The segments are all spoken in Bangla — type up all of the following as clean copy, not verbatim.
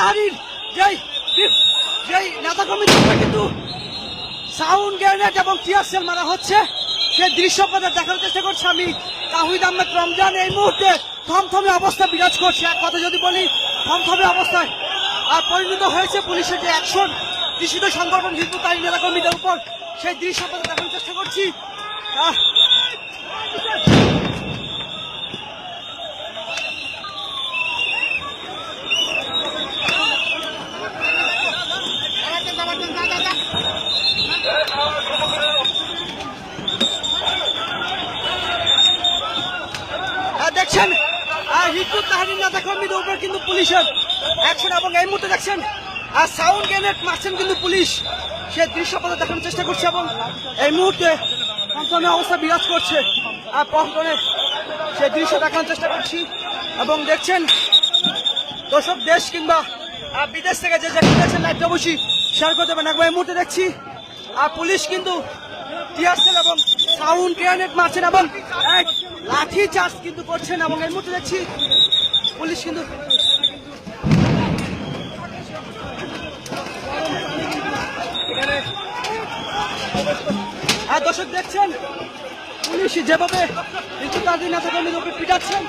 তাহরীর যেই নেতাকর্মী কিন্তু সাউন্ড গ্রেনেড এবং টিয়ার সেল মারা হচ্ছে, সেই দৃশ্য আপনাদের দেখার চেষ্টা করছি আমি তাহিদ আহমেদ রমজান। এই মুহূর্তে থমথমে অবস্থা বিরাজ করছে। এক কথা যদি বলি, থমথমে অবস্থায় আর পরিণত হয়েছে পুলিশের যে অ্যাকশন নিষিদ্ধ সংগঠন হিজবুত তাহরীর নেতাকর্মীদের উপর, সেই দৃশ্য আপনাদের দেখার চেষ্টা করছি। দেখছেন হিজবুত তাহরীর নেতাকর্মীদের উপর কিন্তু পুলিশের অ্যাকশন, এবং এই মুহূর্তে দেখছেন সাউন্ড গ্রেনেড মারছেন কিন্তু পুলিশ, সে দৃশ্য আপনাদের দেখানোর চেষ্টা করছে। এবং এই মুহূর্তে থমথমে অবস্থা বিরাজ করছে পল্টনে, সে দৃশ্য দেখানোর চেষ্টা করছি। এবং দেখছেন দর্শক, দেশ কিংবা বিদেশ থেকে যে দেখছেন লাইভটা অবশ্যই শেয়ার করে দেবেন। একবার এই মুহূর্তে দেখছি পুলিশ কিন্তু টিয়ার সেল এবং সাউন্ড গ্রেনেড মারছেন এবং লাঠি চার্জ কিন্তু করছেন। এবং এই মুহূর্তে দেখছি পুলিশ কিন্তু দর্শক দেখছেন পুলিশ যেভাবে হিজবুত তাহরীর নেতাকর্মীদের উপরে পিটাচ্ছেন।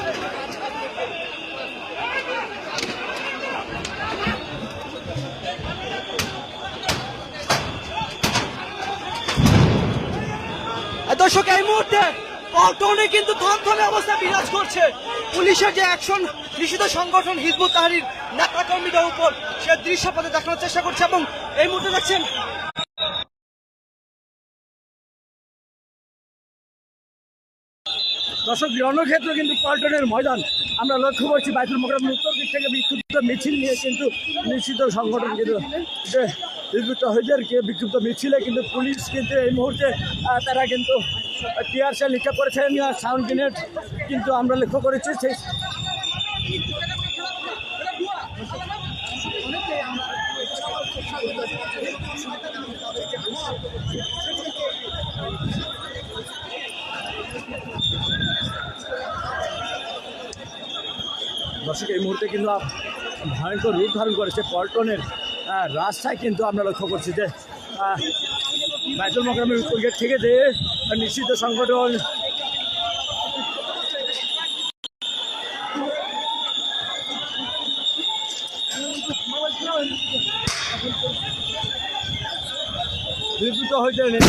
দর্শক এই মুহূর্তে পল্টনে কিন্তু থমথমে অবস্থা বিরাজ করছে। পুলিশের যে অ্যাকশন নিষিদ্ধ সংগঠন হিজবুত তাহরীর নেতাকর্মীদের উপর, সে দৃশ্য আপনাদের দেখানোর চেষ্টা করছে। এবং এই মুহূর্তে দেখছেন দর্শক, রণক্ষেত্র কিন্তু পল্টনের ময়দান আমরা লক্ষ্য করছি। বাইতুল মোকাররমের উত্তর দিক থেকে বিক্ষুব্ধ মিছিল নিয়ে কিন্তু নিষিদ্ধ সংগঠন কিন্তু যে হিজবুত তাহরীরের বিক্ষুব্ধ মিছিলে কিন্তু পুলিশ কিন্তু এই মুহূর্তে তারা কিন্তু টিয়ার সেল নিক্ষেপ করেছেন, সাউন্ড গ্রেনেড কিন্তু আমরা লক্ষ্য করেছি। সেই দর্শক, এই মুহূর্তে কিন্তু ভয়ঙ্কর রূপ ধারণ করেছে পল্টনের রাস্তায়। কিন্তু আমরা লক্ষ্য করছি যে বাইতুল মোকাররমের উত্তর গেট থেকে যে নিষিদ্ধ সংগঠন হিজবুত তাহরীর